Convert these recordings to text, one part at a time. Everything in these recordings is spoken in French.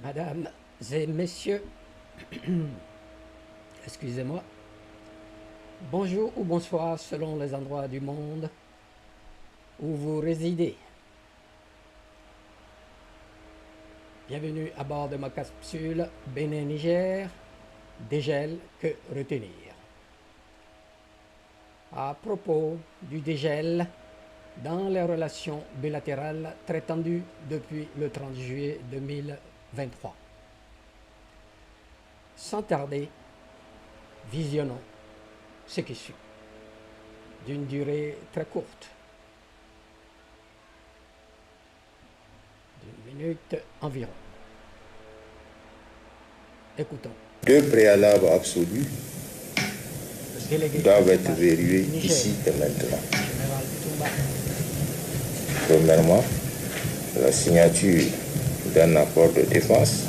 Mesdames et messieurs, excusez-moi, bonjour ou bonsoir selon les endroits du monde où vous résidez. Bienvenue à bord de ma capsule Bénin-Niger, dégel, que retenir. À propos du dégel, dans les relations bilatérales très tendues depuis le 30 juillet 2023. Sans tarder, visionnons ce qui suit, d'une durée très courte, d'une minute environ. Écoutons. Deux préalables absolus Le délégué doivent être général vérifiés du Niger, ici et maintenant. général Toumba. Premièrement, la signature d'un accord de défense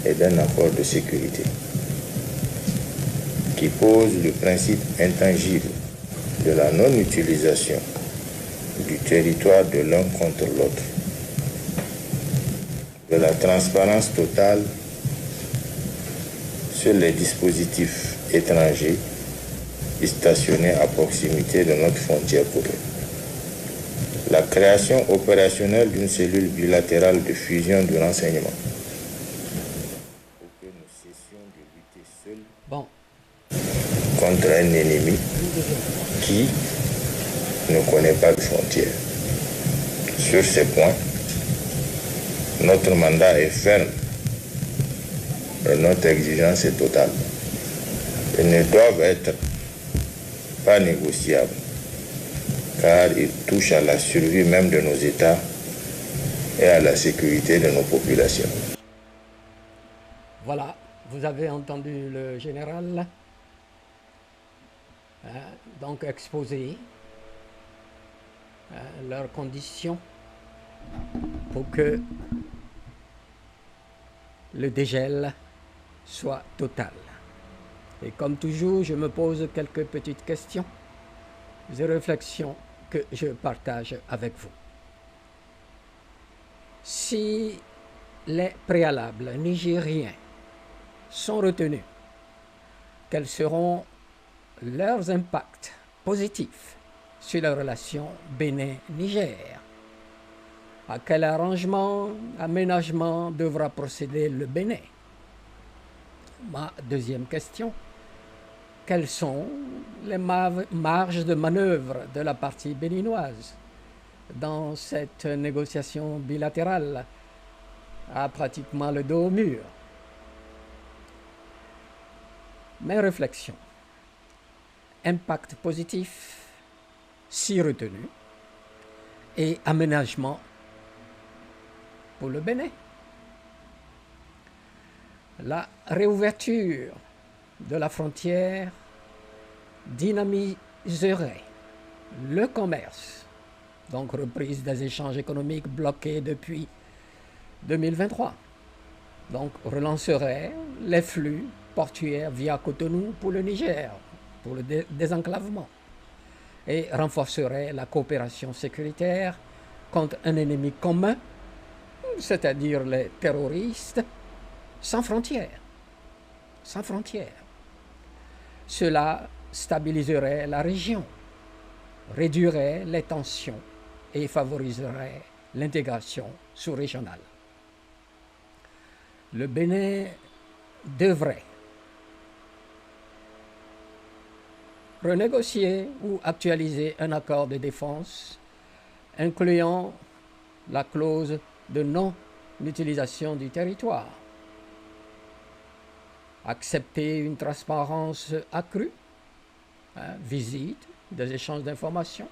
et d'un accord de sécurité qui pose le principe intangible de la non-utilisation du territoire de l'un contre l'autre, de la transparence totale sur les dispositifs étrangers stationnés à proximité de notre frontière commune. La création opérationnelle d'une cellule bilatérale de fusion du renseignement pour que nous cessions de lutter seuls contre un ennemi qui ne connaît pas de frontières. Sur ces points, notre mandat est ferme et notre exigence est totale. Ils ne doivent être pas négociables, car ils touchent à la survie même de nos États et à la sécurité de nos populations. Voilà, vous avez entendu le général donc exposer leurs conditions pour que le dégel soit total. Et comme toujours, je me pose quelques petites questions et réflexions que je partage avec vous. Si les préalables nigériens sont retenus, quels seront leurs impacts positifs sur la relation Bénin-Niger? À quel arrangement, aménagement devra procéder le Bénin? Ma deuxième question, quelles sont les marges de manœuvre de la partie béninoise dans cette négociation bilatérale à pratiquement le dos au mur? Mes réflexions. Impact positif, si retenu, et aménagement pour le Bénin. La réouverture de la frontière dynamiserait le commerce, donc reprise des échanges économiques bloqués depuis 2023. Donc relancerait les flux portuaires via Cotonou pour le Niger, pour le désenclavement, et renforcerait la coopération sécuritaire contre un ennemi commun, c'est-à-dire les terroristes, sans frontières. Sans frontières. Cela stabiliserait la région, réduirait les tensions et favoriserait l'intégration sous-régionale. Le Bénin devrait renégocier ou actualiser un accord de défense incluant la clause de non-utilisation du territoire, accepter une transparence accrue, visite, des échanges d'informations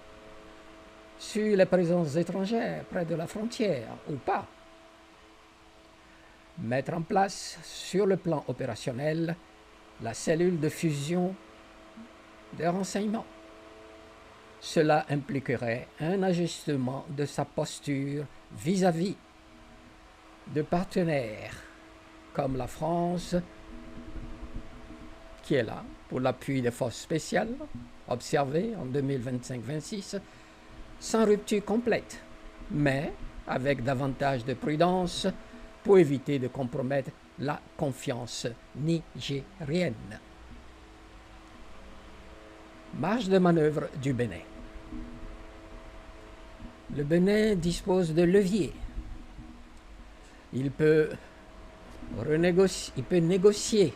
sur les présences étrangères près de la frontière ou pas, mettre en place sur le plan opérationnel la cellule de fusion des renseignements. Cela impliquerait un ajustement de sa posture vis-à-vis de partenaires comme la France, qui est là pour l'appui des forces spéciales observées en 2025-26, sans rupture complète, mais avec davantage de prudence pour éviter de compromettre la confiance nigérienne. Marge de manœuvre du Bénin. Le Bénin dispose de leviers. Il peut négocier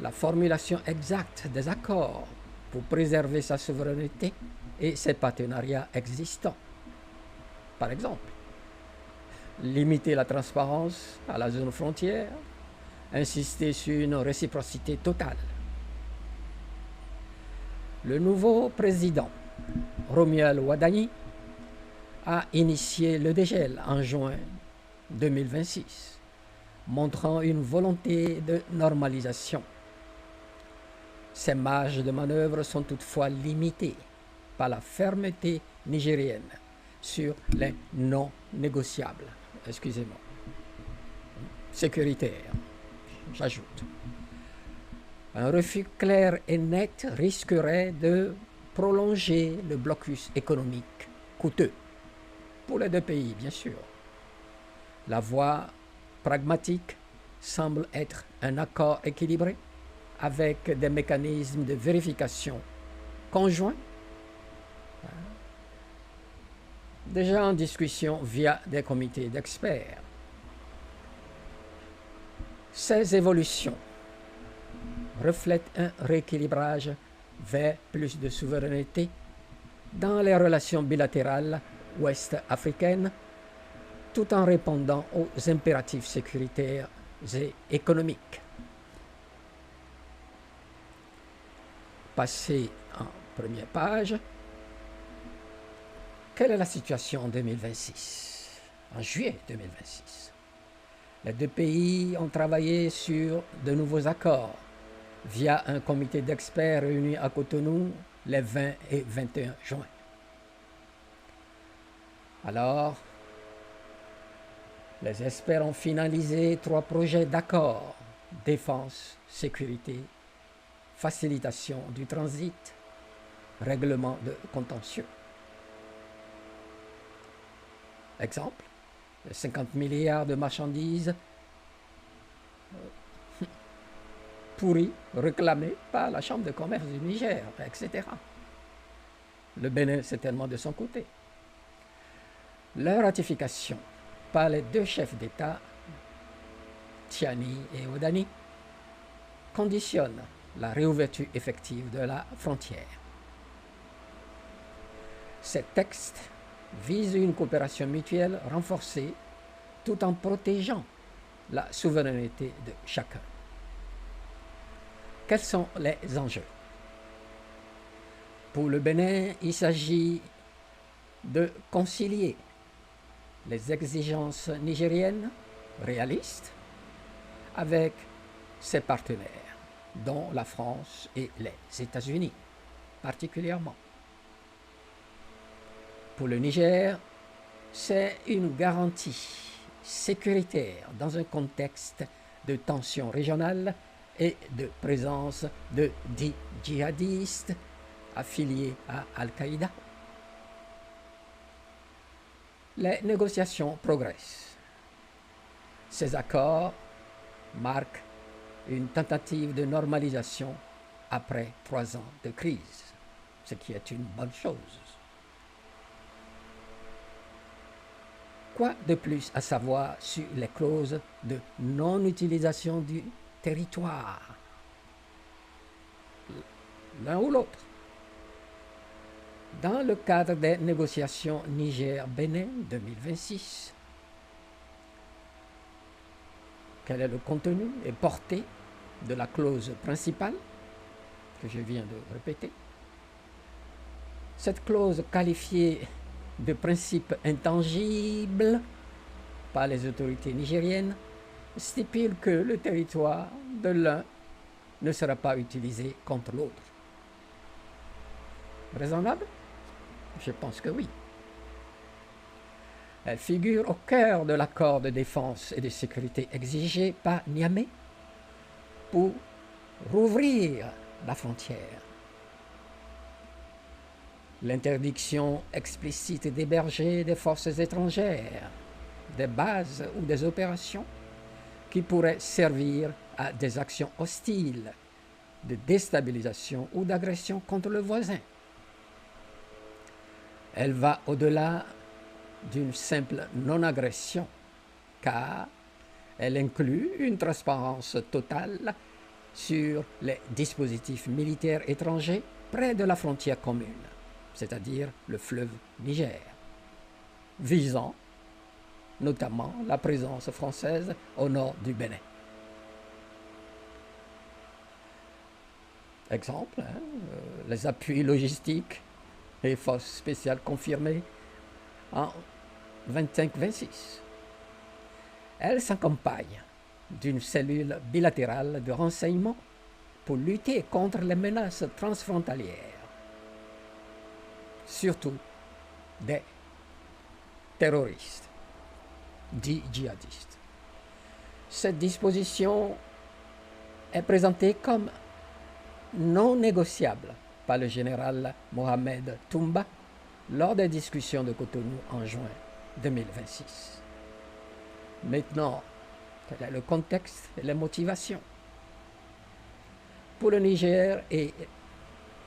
la formulation exacte des accords pour préserver sa souveraineté et ses partenariats existants. Par exemple, limiter la transparence à la zone frontière, insister sur une réciprocité totale. Le nouveau président, Romuald Wadani, a initié le dégel en juin 2026, montrant une volonté de normalisation. Ces marges de manœuvre sont toutefois limitées par la fermeté nigérienne sur les non négociables, sécuritaires, j'ajoute. Un refus clair et net risquerait de prolonger le blocus économique coûteux pour les deux pays, bien sûr. La voie pragmatique semble être un accord équilibré avec des mécanismes de vérification conjoints, déjà en discussion via des comités d'experts. Ces évolutions reflètent un rééquilibrage vers plus de souveraineté dans les relations bilatérales ouest-africaines, tout en répondant aux impératifs sécuritaires et économiques. Passé en première page, quelle est la situation en 2026, en juillet 2026? Les deux pays ont travaillé sur de nouveaux accords via un comité d'experts réuni à Cotonou les 20 et 21 juin. Alors, les experts ont finalisé 3 projets d'accord: défense, sécurité, facilitation du transit, règlement de contentieux. Exemple, les 50 milliards de marchandises pourries réclamées par la Chambre de commerce du Niger, etc. Le Bénin, certainement de son côté. Leur ratification par les 2 chefs d'État, Tiani et Wadani, conditionne la réouverture effective de la frontière. Ces textes visent une coopération mutuelle renforcée tout en protégeant la souveraineté de chacun. Quels sont les enjeux? Pour le Bénin, il s'agit de concilier les exigences nigériennes réalistes avec ses partenaires, dont la France et les États-Unis particulièrement. Pour le Niger, c'est une garantie sécuritaire dans un contexte de tensions régionales et de présence de 10 djihadistes affiliés à Al-Qaïda. Les négociations progressent. Ces accords marquent une tentative de normalisation après 3 ans de crise, ce qui est une bonne chose. Quoi de plus à savoir sur les clauses de non-utilisation du territoire? L'un ou l'autre. Dans le cadre des négociations Niger-Bénin 2026, quel est le contenu et portée de la clause principale que je viens de répéter? Cette clause qualifiée de principe intangible par les autorités nigériennes stipule que le territoire de l'un ne sera pas utilisé contre l'autre. Raisonnable? Je pense que oui. Elle figure au cœur de l'accord de défense et de sécurité exigé par Niamey pour rouvrir la frontière. L'interdiction explicite d'héberger des forces étrangères des bases ou des opérations qui pourraient servir à des actions hostiles, de déstabilisation ou d'agression contre le voisin. Elle va au-delà d'une simple non-agression, car elle inclut une transparence totale sur les dispositifs militaires étrangers près de la frontière commune, c'est-à-dire le fleuve Niger, visant notamment la présence française au nord du Bénin. Exemple, les appuis logistiques et forces spéciales confirmées en 25-26. Elle s'accompagne d'une cellule bilatérale de renseignement pour lutter contre les menaces transfrontalières, surtout des terroristes, dits djihadistes. Cette disposition est présentée comme non négociable par le général Mohamed Toumba lors des discussions de Cotonou en juin 2026. Maintenant, quel est le contexte et les motivations? Pour le Niger et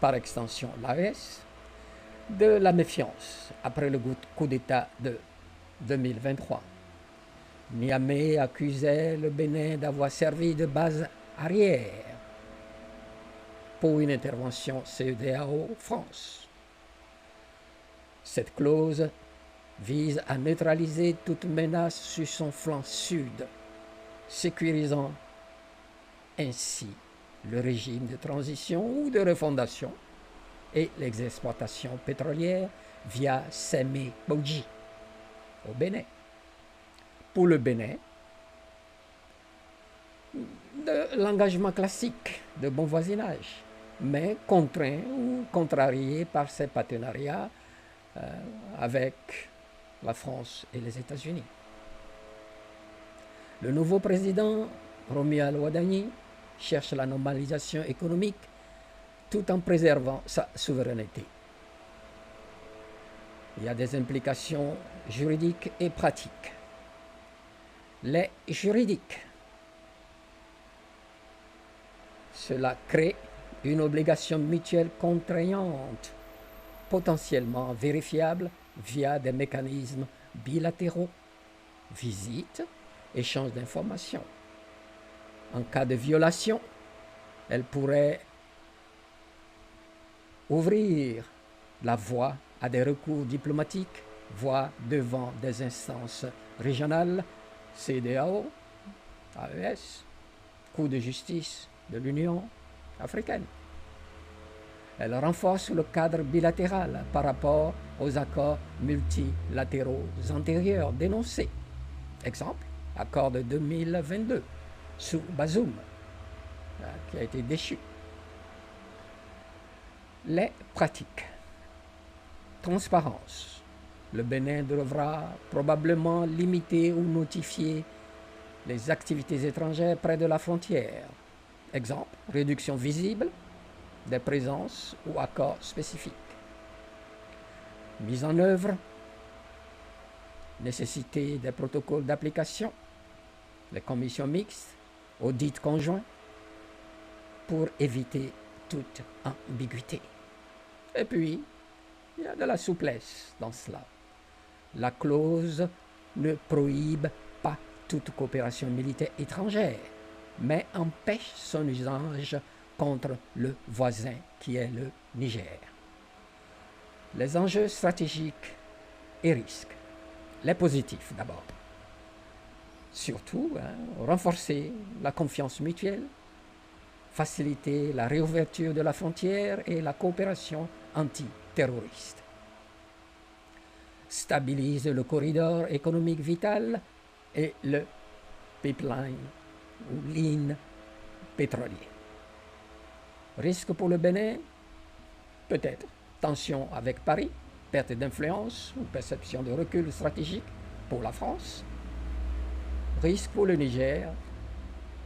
par extension l'AES, de la méfiance après le coup d'État de 2023. Niamey accusait le Bénin d'avoir servi de base arrière pour une intervention CEDEAO-France. Cette clause vise à neutraliser toute menace sur son flanc sud, sécurisant ainsi le régime de transition ou de refondation et les exploitations pétrolières via Sémé-Bodji au Bénin. Pour le Bénin, de l'engagement classique de bon voisinage, mais contraint ou contrarié par ses partenariats avec la France et les États-Unis. Le nouveau président, Romi Al-Wadani, cherche la normalisation économique tout en préservant sa souveraineté. Il y a des implications juridiques et pratiques. Les juridiques, cela crée une obligation mutuelle contraignante, potentiellement vérifiable via des mécanismes bilatéraux, visites, échange d'informations. En cas de violation, elle pourrait ouvrir la voie à des recours diplomatiques, voire devant des instances régionales, CEDEAO, AES, Cour de justice de l'Union africaine. Elle renforce le cadre bilatéral par rapport aux accords multilatéraux antérieurs dénoncés. Exemple, accord de 2022 sous Bazoum, qui a été déchu. Les pratiques. Transparence. Le Bénin devra probablement limiter ou notifier les activités étrangères près de la frontière. Exemple, réduction visible des présences ou accords spécifiques. Mise en œuvre, nécessité des protocoles d'application, les commissions mixtes, audits conjoints, pour éviter toute ambiguïté. Et puis, il y a de la souplesse dans cela. La clause ne prohibe pas toute coopération militaire étrangère, mais empêche son usage contre le voisin qui est le Niger. Les enjeux stratégiques et risques. Les positifs d'abord. Surtout, renforcer la confiance mutuelle, faciliter la réouverture de la frontière et la coopération antiterroriste. Stabiliser le corridor économique vital et le pipeline ou ligne pétrolier. Risque pour le Bénin, peut-être tension avec Paris, perte d'influence ou perception de recul stratégique pour la France. Risque pour le Niger,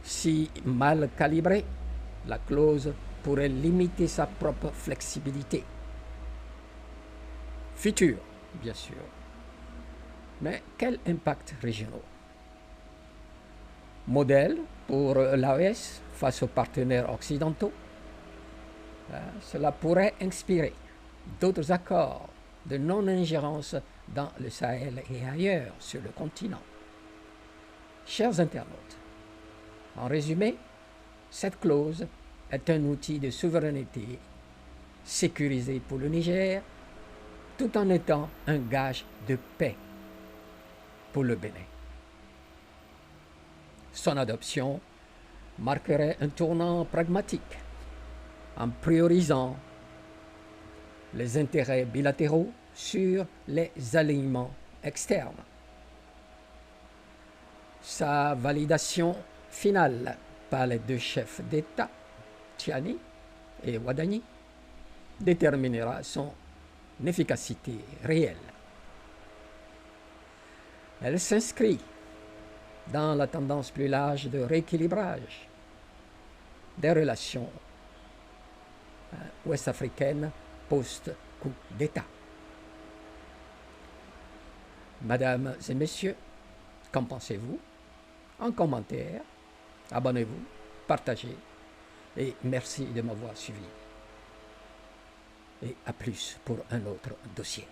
si mal calibrée, la clause pourrait limiter sa propre flexibilité. Futur, bien sûr. Mais quels impacts régionaux? Modèle pour l'AES face aux partenaires occidentaux, cela pourrait inspirer d'autres accords de non-ingérence dans le Sahel et ailleurs sur le continent. Chers internautes, en résumé, cette clause est un outil de souveraineté sécurisé pour le Niger, tout en étant un gage de paix pour le Bénin. Son adoption marquerait un tournant pragmatique en priorisant les intérêts bilatéraux sur les alignements externes. Sa validation finale par les deux chefs d'État, Tiani et Ouadani, déterminera son efficacité réelle. Elle s'inscrit dans la tendance plus large de rééquilibrage des relations ouest-africaines post-coup d'État. Mesdames et messieurs, qu'en pensez-vous? En commentaire, abonnez-vous, partagez et merci de m'avoir suivi. Et à plus pour un autre dossier.